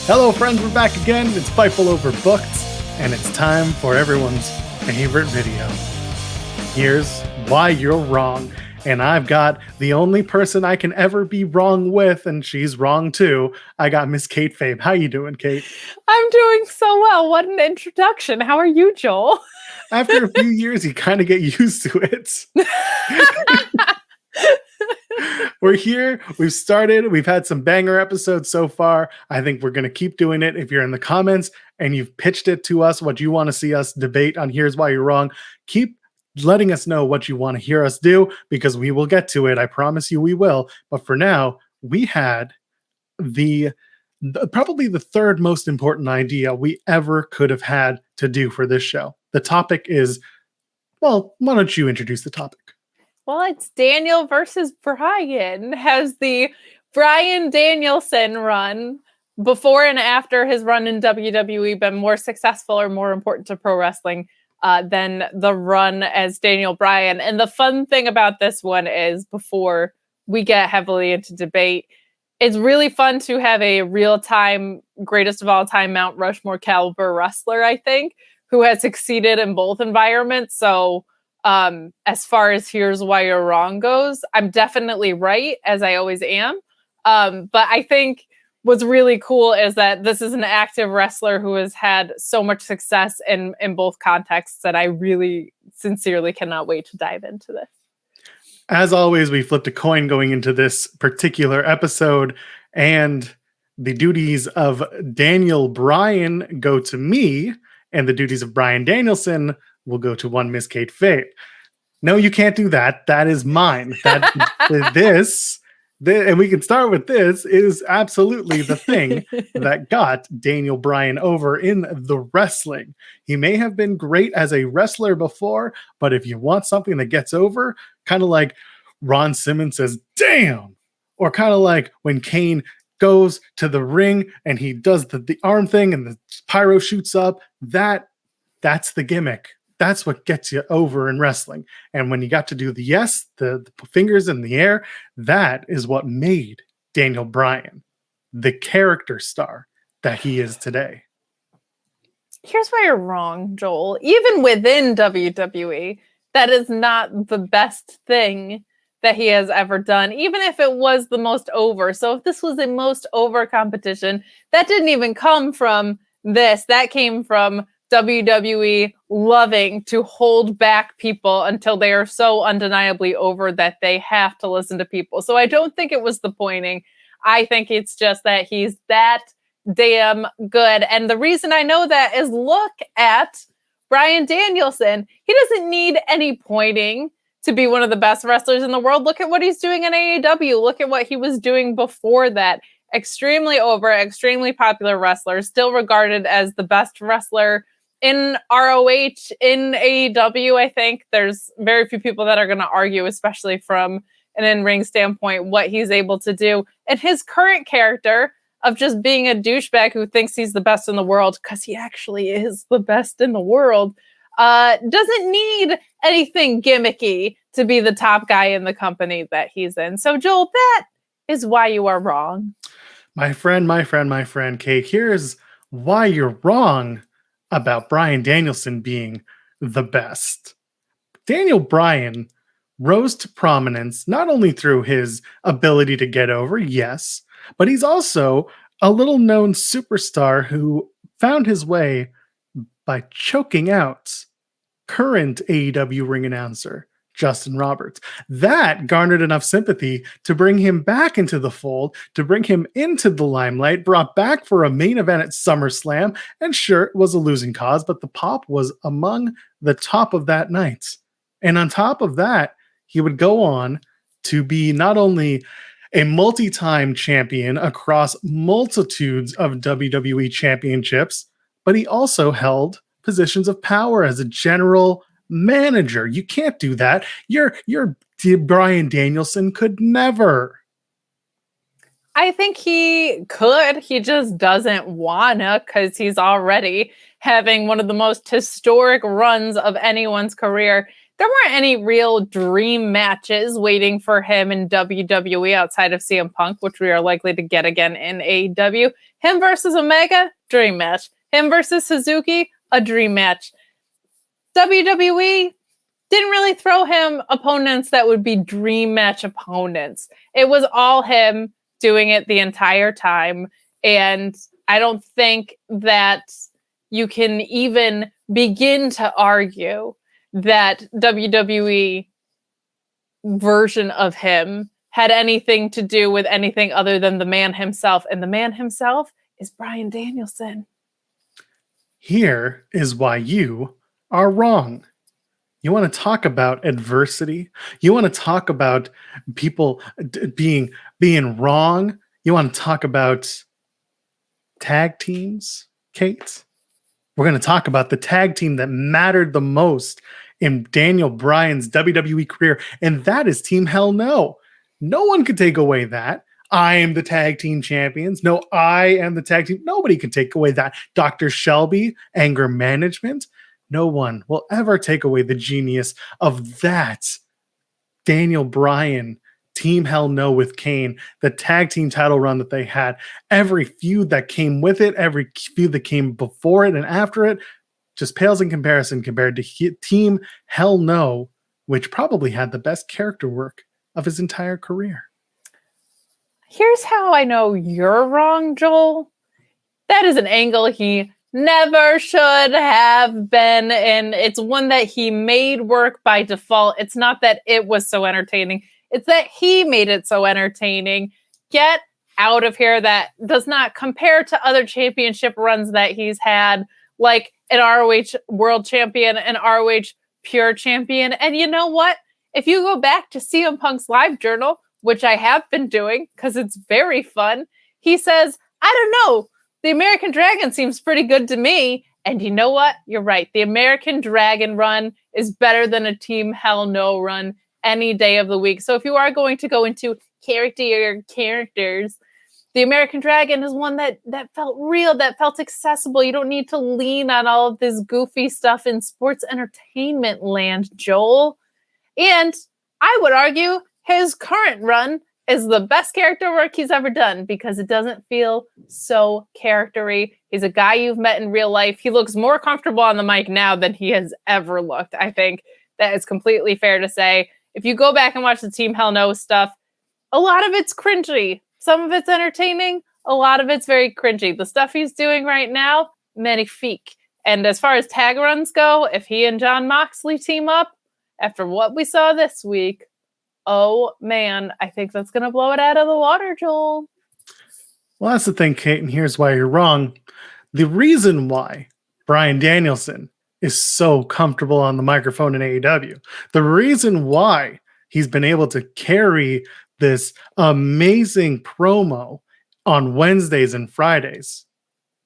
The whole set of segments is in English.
Hello, friends. We're back again. It's Fightful Overbooked, and it's time for everyone's favorite video. Here's why you're wrong. And I've got the only person I can ever be wrong with, and she's wrong too. I got Miss Kate Fabe. How you doing, Kate? I'm doing so well. What an introduction. How are you, Joel? After a few years, you kind of get used to it. We're here. We've started. We've had some banger episodes so far. I think we're going to keep doing it. If you're in the comments and you've pitched it to us, what you want to see us debate on Here's Why You're Wrong, keep letting us know what you want to hear us do, because we will get to it. I promise you we will. But for now, we had probably the third most important idea we ever could have had to do for this show. The topic is, well, why don't you introduce the topic? Well, it's Daniel versus Bryan. Has the Bryan Danielson run before and after his run in WWE been more successful or more important to pro wrestling than the run as Daniel Bryan? And the fun thing about this one is, before we get heavily into debate, it's really fun to have a real-time, greatest of all time Mount Rushmore caliber wrestler, I think, who has succeeded in both environments. So as far as Here's Why You're Wrong goes, I'm definitely right, as I always am. But I think what's really cool is that this is an active wrestler who has had so much success in both contexts that I really sincerely cannot wait to dive into this. As always, we flipped a coin going into this particular episode, and the duties of Daniel Bryan go to me, and the duties of Bryan Danielson will go to one Miss Kate Fabe. No, you can't do that. That is mine. This, and we can start with this, is absolutely the thing that got Daniel Bryan over in the wrestling. He may have been great as a wrestler before, but if you want something that gets over, kind of like Ron Simmons says, damn, or kind of like when Kane goes to the ring and he does the arm thing and the pyro shoots up, that's the gimmick. That's what gets you over in wrestling. And when you got to do the fingers in the air, that is what made Daniel Bryan the character star that he is today. Here's why you're wrong, Joel. Even within WWE, that is not the best thing that he has ever done, even if it was the most over. So if this was a most over competition, that didn't even come from this. That came from WWE loving to hold back people until they are so undeniably over that they have to listen to people. So I don't think it was the pointing. I think it's just that he's that damn good. And the reason I know that is, look at Bryan Danielson. He doesn't need any pointing to be one of the best wrestlers in the world. Look at what he's doing in AEW. Look at what he was doing before that. Extremely over, extremely popular wrestler, still regarded as the best wrestler in ROH, in AEW. I think there's very few people that are going to argue, especially from an in-ring standpoint, what he's able to do. And his current character of just being a douchebag who thinks he's the best in the world, because he actually is the best in the world, doesn't need anything gimmicky to be the top guy in the company that he's in. So, Joel, that is why you are wrong. My friend, Kate, here's why you're wrong about Bryan Danielson being the best. Daniel Bryan rose to prominence not only through his ability to get over, yes, but he's also a little known superstar who found his way by choking out current AEW ring announcer Justin Roberts. That garnered enough sympathy to bring him back into the fold, to bring him into the limelight, brought back for a main event at SummerSlam. And sure, it was a losing cause, but the pop was among the top of that night. And on top of that, he would go on to be not only a multi-time champion across multitudes of WWE championships, but he also held positions of power as a general manager. You can't do that. Your Bryan Danielson could never. I think he could. He just doesn't wanna, because he's already having one of the most historic runs of anyone's career. there weren't any real dream matches waiting for him in WWE outside of CM Punk, which we are likely to get again in AEW. Him versus Omega, dream match. Him versus Suzuki, a dream match. WWE didn't really throw him opponents that would be dream match opponents. It was all him doing it the entire time. And I don't think that you can even begin to argue that WWE version of him had anything to do with anything other than the man himself. And the man himself is Bryan Danielson. Here is why you are wrong. You want to talk about adversity? You want to talk about people being wrong? You want to talk about tag teams, Kate? We're going to talk about the tag team that mattered the most in Daniel Bryan's WWE career, and that is Team Hell No. No one could take away that. I am the tag team champions. No, I am the tag team. Nobody can take away that. Dr. Shelby, anger management. No one will ever take away the genius of that. Daniel Bryan, Team Hell No with Kane, the tag team title run that they had, every feud that came with it, every feud that came before it and after it, just pales in comparison compared to Team Hell No, which probably had the best character work of his entire career. Here's how I know you're wrong, Joel. That is an angle he never should have been in. It's one that he made work by default. It's not that it was so entertaining. It's that he made it so entertaining. Get out of here. That does not compare to other championship runs that he's had, like an ROH World Champion, an ROH Pure Champion. And you know what? If you go back to CM Punk's live journal, which I have been doing because it's very fun, he says, I don't know, the American Dragon seems pretty good to me. And you know what? You're right. The American Dragon run is better than a Team Hell No run any day of the week. So if you are going to go into characters, the American Dragon is one that felt real, that felt accessible. You don't need to lean on all of this goofy stuff in sports entertainment land, Joel. And I would argue his current run is the best character work he's ever done because it doesn't feel so charactery. He's a guy you've met in real life. He looks more comfortable on the mic now than he has ever looked. I think that is completely fair to say. If you go back and watch the Team Hell No stuff, a lot of it's cringy. Some of it's entertaining. A lot of it's very cringy. The stuff he's doing right now, magnifique. And as far as tag runs go, if he and Jon Moxley team up, after what we saw this week, oh man, I think that's going to blow it out of the water, Joel. Well, that's the thing, Kate, and here's why you're wrong. The reason why Bryan Danielson is so comfortable on the microphone in AEW, the reason why he's been able to carry this amazing promo on Wednesdays and Fridays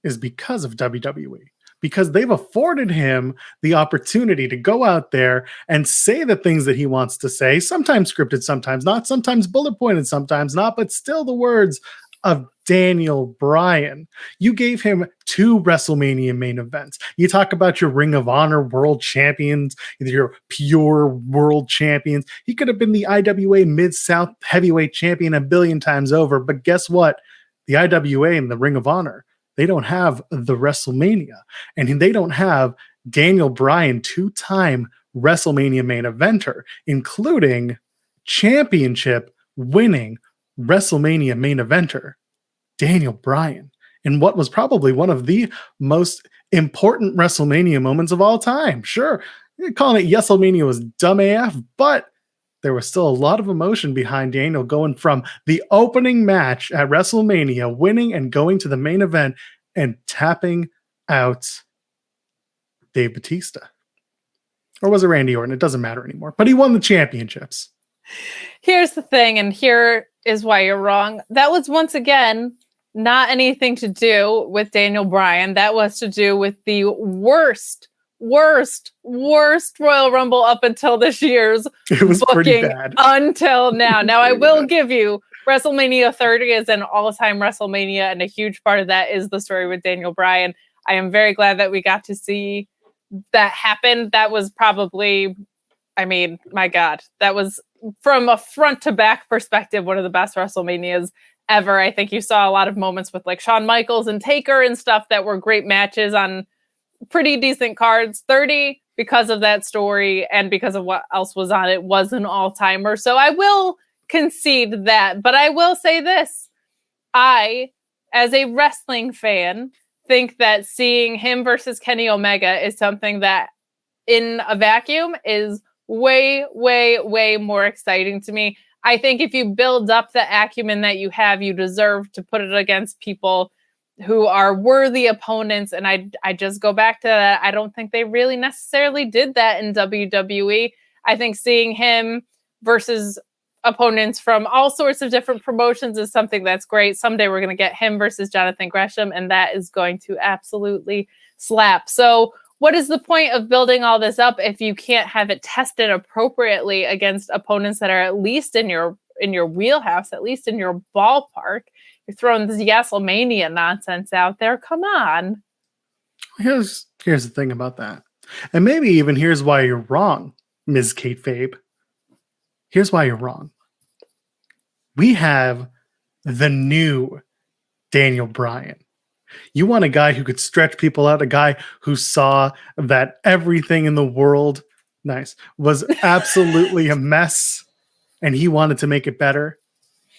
is because of WWE. Because they've afforded him the opportunity to go out there and say the things that he wants to say, sometimes scripted, sometimes not, sometimes bullet pointed, sometimes not, but still the words of Daniel Bryan. You gave him 2 WrestleMania main events. You talk about your Ring of Honor world champions, your pure world champions. He could have been the IWA Mid-South heavyweight champion a billion times over, but guess what? The IWA and the Ring of Honor, they don't have the WrestleMania, and they don't have Daniel Bryan, 2-time WrestleMania main eventer, including championship winning WrestleMania main eventer, Daniel Bryan, in what was probably one of the most important WrestleMania moments of all time. Sure, calling it WrestleMania was dumb AF, but there was still a lot of emotion behind Daniel going from the opening match at WrestleMania, winning and going to the main event and tapping out Dave Bautista. Or was it Randy Orton? It doesn't matter anymore. But he won the championships. Here's the thing, and here is why you're wrong. That was, once again, not anything to do with Daniel Bryan. That was to do with the worst Royal Rumble up until this year's it was booking pretty bad until now. Now I will give you WrestleMania 30 is an all-time WrestleMania, and a huge part of that is the story with Daniel Bryan. I am very glad that we got to see that happen. That was probably, I mean, my God, that was from a front to back perspective, one of the best WrestleManias ever. I think you saw a lot of moments with like Shawn Michaels and Taker and stuff that were great matches on pretty decent cards. 30, because of that story and because of what else was on it, was an all-timer. So I will concede that. But I will say this. I, as a wrestling fan, think that seeing him versus Kenny Omega is something that in a vacuum is way, way, way more exciting to me. I think if you build up the acumen that you have, you deserve to put it against people who are worthy opponents. And I just go back to that. I don't think they really necessarily did that in WWE. I think seeing him versus opponents from all sorts of different promotions is something that's great. Someday we're going to get him versus Jonathan Gresham, and that is going to absolutely slap. So what is the point of building all this up if you can't have it tested appropriately against opponents that are at least in your wheelhouse, at least in your ballpark? You're throwing this WrestleMania nonsense out there. Come on. Here's the thing about that. And maybe even here's why you're wrong, Ms. Kate Fabe. Here's why you're wrong. We have the new Daniel Bryan. You want a guy who could stretch people out, a guy who saw that everything in the world, was absolutely a mess, and he wanted to make it better.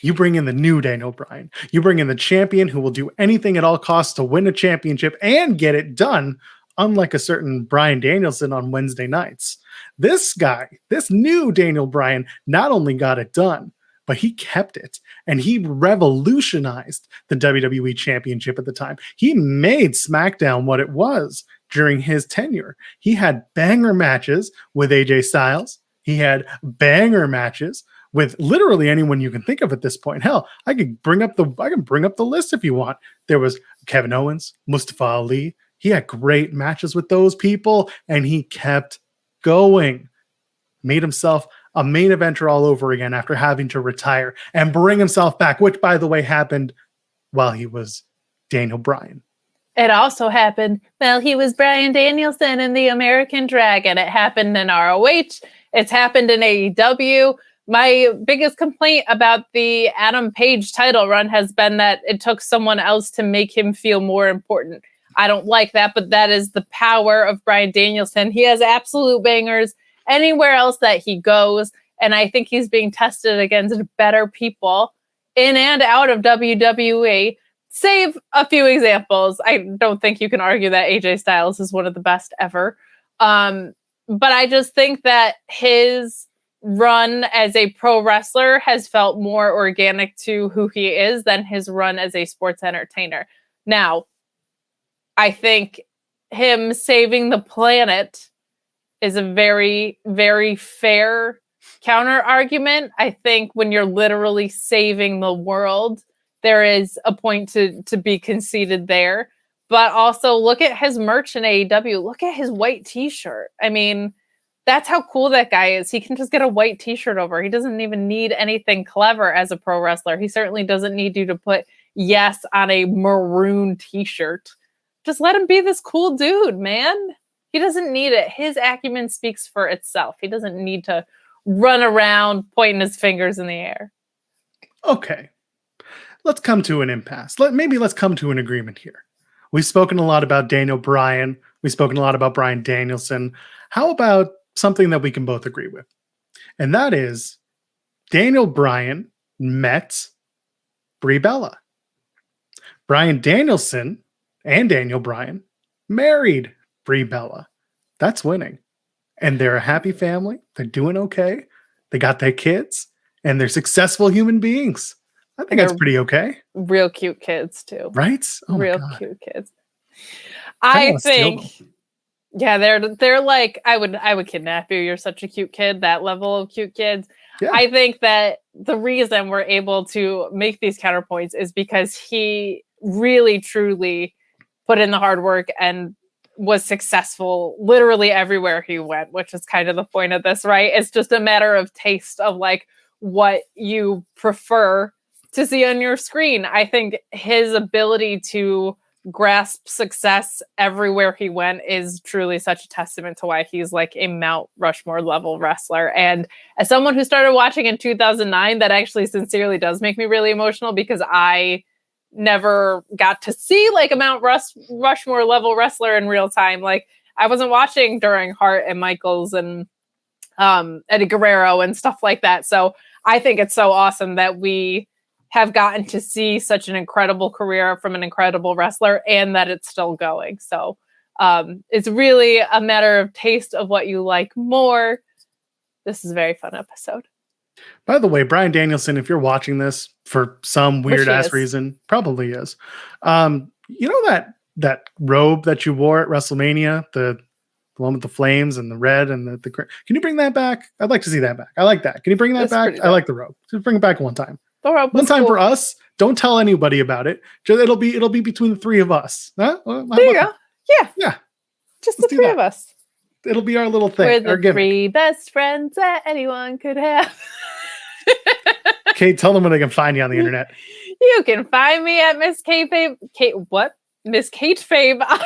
You bring in the new Daniel Bryan. You bring in the champion who will do anything at all costs to win a championship and get it done, unlike a certain Bryan Danielson on Wednesday nights. This guy, this new Daniel Bryan, not only got it done, but he kept it, and he revolutionized the WWE Championship at the time. He made SmackDown what it was during his tenure. He had banger matches with AJ Styles. He had banger matches with literally anyone you can think of at this point. Hell, I can bring up the list if you want. There was Kevin Owens, Mustafa Ali. He had great matches with those people, and he kept going. Made himself a main eventer all over again after having to retire and bring himself back, which, by the way, happened while he was Daniel Bryan. It also happened while he was Bryan Danielson in the American Dragon. It happened in ROH. It's happened in AEW. My biggest complaint about the Adam Page title run has been that it took someone else to make him feel more important. I don't like that, but that is the power of Bryan Danielson. He has absolute bangers anywhere else that he goes, and I think he's being tested against better people in and out of WWE. Save a few examples. I don't think you can argue that AJ Styles is one of the best ever. But I just think that his run as a pro wrestler has felt more organic to who he is than his run as a sports entertainer. Now, I think him saving the planet is a very, very fair counter argument. I think when you're literally saving the world, there is a point to be conceded there. But also look at his merch in AEW. Look at his white t-shirt. I mean, that's how cool that guy is. He can just get a white t-shirt over. He doesn't even need anything clever as a pro wrestler. He certainly doesn't need you to put yes on a maroon t-shirt. Just let him be this cool dude, man. He doesn't need it. His acumen speaks for itself. He doesn't need to run around pointing his fingers in the air. Okay. Let's come to an impasse. Let's come to an agreement here. We've spoken a lot about Daniel Bryan. We've spoken a lot about Bryan Danielson. How about something that we can both agree with? And that is Daniel Bryan met Brie Bella. Bryan Danielson and Daniel Bryan married Brie Bella. That's winning. And they're a happy family. They're doing okay. They got their kids, and they're successful human beings. I think that's pretty okay. Real cute kids too. Right? Oh real cute kids. I think they're like, I would kidnap you. You're such a cute kid, that level of cute kids. Yeah. I think that the reason we're able to make these counterpoints is because he really truly put in the hard work and was successful literally everywhere he went, which is kind of the point of this, right? It's just a matter of taste of like what you prefer to see on your screen. I think his ability to grasp success everywhere he went is truly such a testament to why he's like a Mount Rushmore level wrestler. And as someone who started watching in 2009, that actually sincerely does make me really emotional, because I never got to see like a Mount Rushmore level wrestler in real time. Like, I wasn't watching during Hart and Michaels and Eddie Guerrero and stuff like that. So I think it's so awesome that we have gotten to see such an incredible career from an incredible wrestler, and that it's still going. So it's really a matter of taste of what you like more. This is a very fun episode. By the way, Bryan Danielson, if you're watching this for some weird ass reason, probably is. You know that robe that you wore at WrestleMania, the one with the flames and the red and the can you bring that back? I'd like to see that back. I like that. Can you bring that back? I like the robe. Just bring it back one time. One time for us. Don't tell anybody about it. It'll be between the three of us. Huh? There you go. Yeah. Just the three of us. It'll be our little thing. We're the three best friends that anyone could have. Kate, tell them where they can find you on the internet. You can find me at Miss Kate Fabe. Miss Kate Fabe on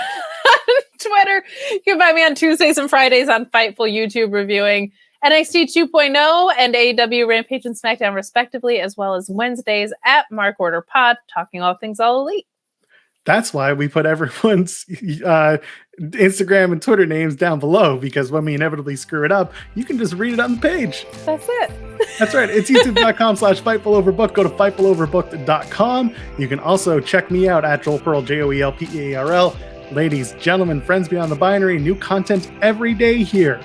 Twitter. You can find me on Tuesdays and Fridays on Fightful YouTube reviewing NXT 2.0 and AEW Rampage and SmackDown respectively, as well as Wednesdays at Mark Order Pod, talking all things All Elite. That's why we put everyone's Instagram and Twitter names down below, because when we inevitably screw it up, you can just read it on the page. That's it. That's right. It's youtube.com/Fightful Overbooked. Go to FightfulOverbooked.com. You can also check me out at Joel Pearl, JoelPearl. Ladies, gentlemen, friends beyond the binary, new content every day here.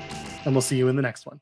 And we'll see you in the next one.